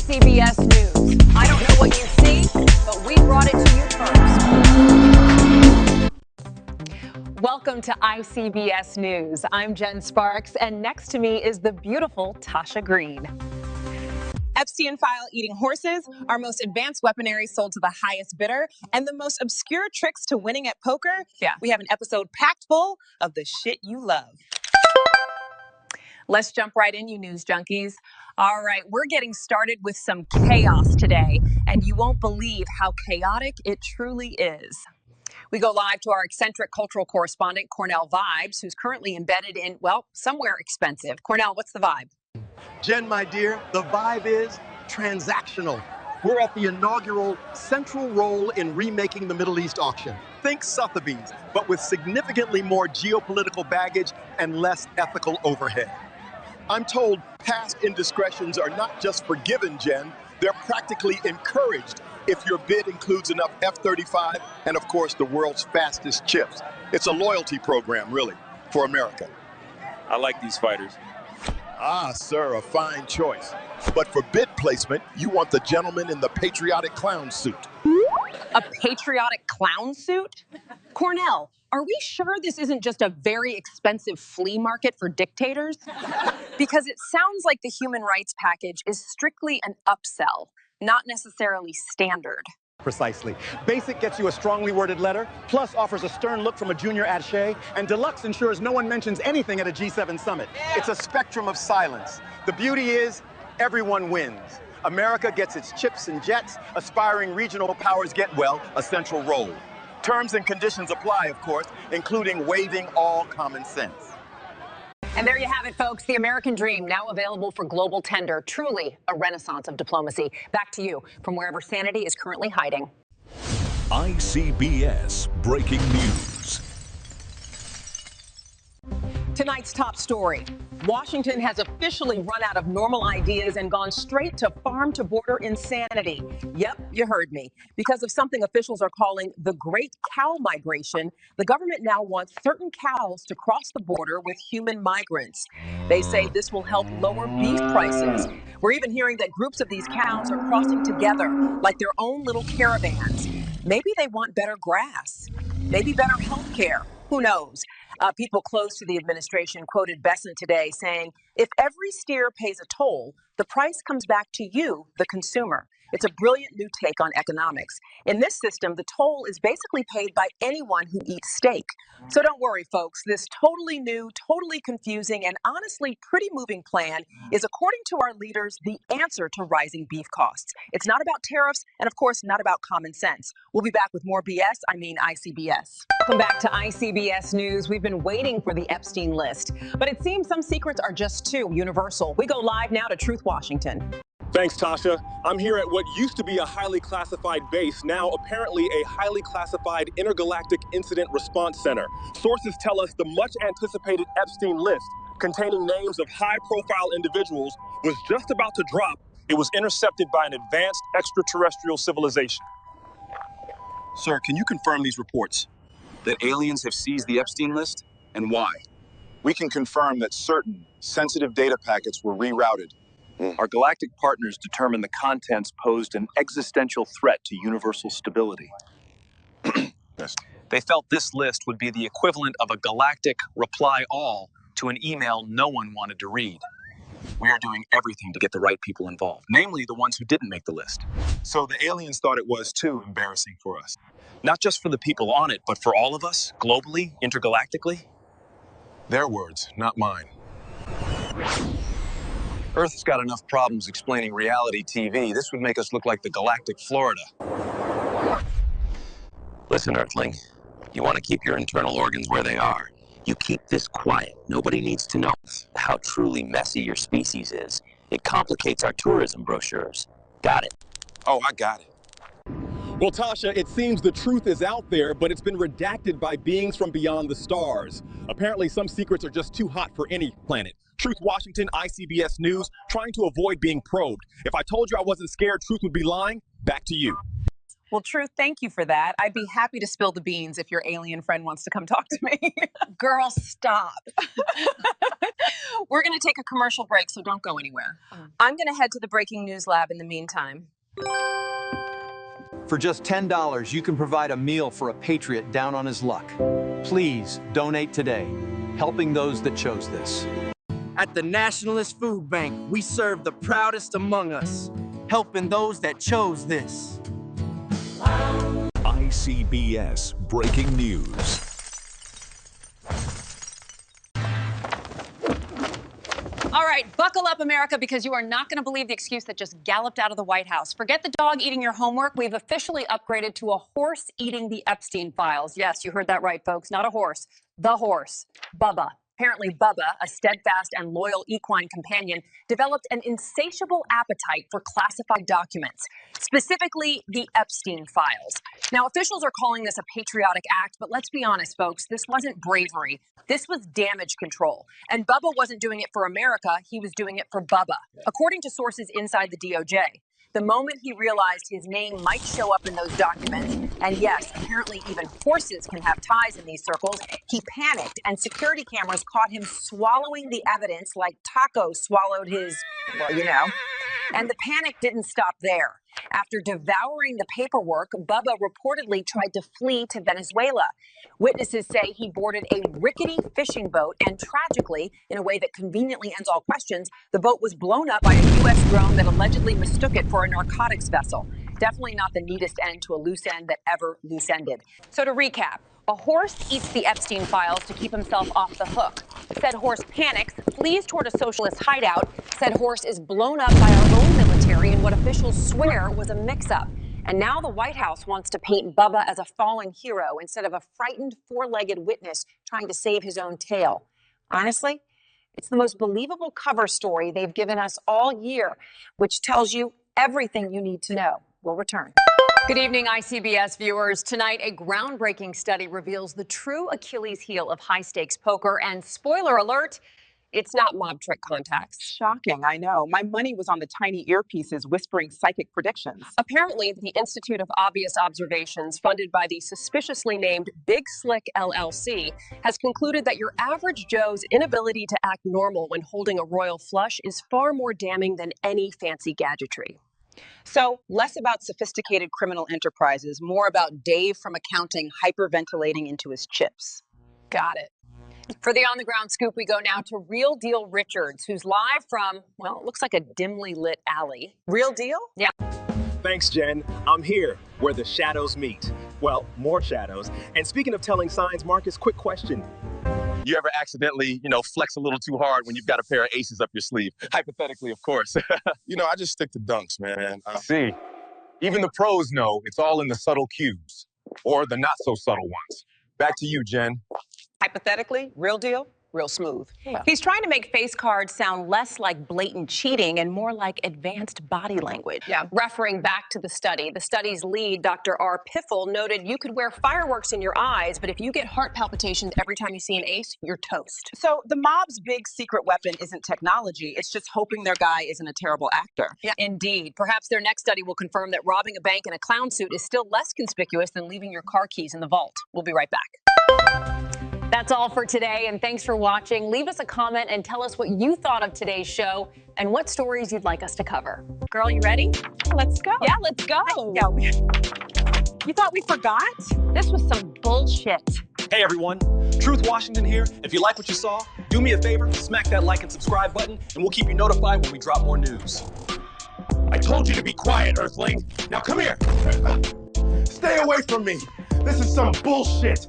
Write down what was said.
ICBS News. I don't know what you see, but we brought it to you first. Welcome to ICBS News. I'm Jen Sparks, and next to me is the beautiful Tasha Green. Epstein file eating horses, our most advanced weaponry sold to the highest bidder, and the most obscure tricks to winning at poker. Yeah. We have an episode packed full of the shit you love. Let's jump right in, you news junkies. All right, we're getting started with some chaos today, and you won't believe how chaotic it truly is. We go live to our eccentric cultural correspondent, Cornell Vibes, who's currently embedded in, well, somewhere expensive. Cornell, what's the vibe? Jen, my dear, the vibe is transactional. We're at the inaugural central role in remaking the Middle East auction. Think Sotheby's, but with significantly more geopolitical baggage and less ethical overhead. I'm told past indiscretions are not just forgiven, Jen, they're practically encouraged if your bid includes enough F-35 and, of course, the world's fastest chips. It's a loyalty program, really, for America. I like these fighters. Ah, sir, a fine choice. But for bid placement, you want the gentleman in the patriotic clown suit. A patriotic clown suit? Cornell, are we sure this isn't just a very expensive flea market for dictators? Because it sounds like the human rights package is strictly an upsell, not necessarily standard. Precisely. Basic gets you a strongly worded letter, Plus offers a stern look from a junior attaché, and Deluxe ensures no one mentions anything at a G7 summit. It's a spectrum of silence. The beauty is, everyone wins. America gets its chips and jets, aspiring regional powers get, well, a central role. Terms and conditions apply, of course, including waiving all common sense. And there you have it, folks. The American dream now available for global tender. Truly a renaissance of diplomacy. Back to you from wherever sanity is currently hiding. ICBS Breaking News. Tonight's top story. Washington has officially run out of normal ideas and gone straight to farm-to-border insanity. Yep, you heard me. Because of something officials are calling the Great Cow Migration, the government now wants certain cows to cross the border with human migrants. They say this will help lower beef prices. We're even hearing that groups of these cows are crossing together like their own little caravans. Maybe they want better grass, maybe better health care. Who knows? People close to the administration quoted Besant today saying, if every steer pays a toll, the price comes back to you, the consumer. It's a brilliant new take on economics. In this system, the toll is basically paid by anyone who eats steak. So don't worry, folks. This totally new, totally confusing, and honestly pretty moving plan is, according to our leaders, the answer to rising beef costs. It's not about tariffs and, of course, not about common sense. We'll be back with more BS, ICBS. Welcome back to ICBS News. We've been waiting for the Epstein list, but it seems some secrets are just too universal. We go live now to Truth Washington. Thanks, Tasha. I'm here at what used to be a highly classified base, now apparently a highly classified intergalactic incident response center. Sources tell us the much-anticipated Epstein list, containing names of high-profile individuals, was just about to drop. It was intercepted by an advanced extraterrestrial civilization. Sir, can you confirm these reports? That aliens have seized the Epstein list, and why? We can confirm that certain sensitive data packets were rerouted. Our galactic partners determined the contents posed an existential threat to universal stability. Yes. They felt this list would be the equivalent of a galactic reply all to an email no one wanted to read. We are doing everything to get the right people involved, namely the ones who didn't make the list. So the aliens thought it was too embarrassing for us. Not just for the people on it, but for all of us, globally, intergalactically. Their words, not mine. Earth's got enough problems explaining reality TV. This would make us look like the galactic Florida. Listen, Earthling, you want to keep your internal organs where they are. You keep this quiet. Nobody needs to know how truly messy your species is. It complicates our tourism brochures. Got it? Oh, I got it. Well, Tasha, it seems the truth is out there, but it's been redacted by beings from beyond the stars. Apparently, some secrets are just too hot for any planet. Truth Washington, ICBS News, trying to avoid being probed. If I told you I wasn't scared, truth would be lying. Back to you. Well, Truth, thank you for that. I'd be happy to spill the beans if your alien friend wants to come talk to me. Girl, stop. We're going to take a commercial break, so don't go anywhere. I'm going to head to the breaking news lab in the meantime. For just $10, you can provide a meal for a patriot down on his luck. Please donate today, helping those that chose this. At the Nationalist Food Bank, we serve the proudest among us, helping those that chose this. ICBS Breaking News. All right, buckle up, America, because you are not going to believe the excuse that just galloped out of the White House. Forget the dog eating your homework. We've officially upgraded to a horse eating the Epstein files. Yes, you heard that right, folks. Not a horse. The horse. Bubba. Apparently, Bubba, a steadfast and loyal equine companion, developed an insatiable appetite for classified documents, specifically the Epstein files. Now, officials are calling this a patriotic act, but let's be honest, folks, this wasn't bravery. This was damage control. And Bubba wasn't doing it for America, he was doing it for Bubba. According to sources inside the DOJ, the moment he realized his name might show up in those documents, and yes, apparently even horses can have ties in these circles, he panicked and security cameras caught him swallowing the evidence like Taco swallowed his, well, you know. And the panic didn't stop there. After devouring the paperwork, Bubba reportedly tried to flee to Venezuela. Witnesses say he boarded a rickety fishing boat, and tragically, in a way that conveniently ends all questions, the boat was blown up by a U.S. drone that allegedly mistook it for a narcotics vessel. Definitely not the neatest end to a loose end that ever loose-ended. So to recap, a horse eats the Epstein files to keep himself off the hook. Said horse panics, flees toward a socialist hideout. Said horse is blown up by our own military in what officials swear was a mix-up. And now the White House wants to paint Bubba as a fallen hero instead of a frightened four-legged witness trying to save his own tail. Honestly, it's the most believable cover story they've given us all year, which tells you everything you need to know. We'll return. Good evening, ICBS viewers. Tonight, a groundbreaking study reveals the true Achilles heel of high-stakes poker. And spoiler alert, it's not mob trick contacts. Shocking, I know. My money was on the tiny earpieces whispering psychic predictions. Apparently, the Institute of Obvious Observations, funded by the suspiciously named Big Slick LLC, has concluded that your average Joe's inability to act normal when holding a royal flush is far more damning than any fancy gadgetry. So, less about sophisticated criminal enterprises, more about Dave from accounting hyperventilating into his chips. Got it. For the on-the-ground scoop, we go now to Real Deal Richards, who's live from, well, it looks like a dimly lit alley. Real deal? Yeah. Thanks, Jen. I'm here, where the shadows meet. Well, more shadows. And speaking of telling signs, Marcus, quick question. You ever accidentally, flex a little too hard when you've got a pair of aces up your sleeve? Hypothetically, of course. I just stick to dunks, man. See, even the pros know it's all in the subtle cues, or the not-so-subtle ones. Back to you, Jen. Hypothetically, real deal, real smooth. Yeah. He's trying to make face cards sound less like blatant cheating and more like advanced body language. Yeah. Referring back to the study, the study's lead, Dr. R. Piffle, noted you could wear fireworks in your eyes, but if you get heart palpitations every time you see an ace, you're toast. So the mob's big secret weapon isn't technology, it's just hoping their guy isn't a terrible actor. Yeah, indeed. Perhaps their next study will confirm that robbing a bank in a clown suit is still less conspicuous than leaving your car keys in the vault. We'll be right back. That's all for today, and thanks for watching. Leave us a comment and tell us what you thought of today's show and what stories you'd like us to cover. Girl, you ready? Let's go. Yeah, let's go. You thought we forgot? This was some bullshit. Hey, everyone. Truth Washington here. If you like what you saw, do me a favor, smack that like and subscribe button, and we'll keep you notified when we drop more news. I told you to be quiet, Earthling. Now come here. Stay away from me. This is some bullshit.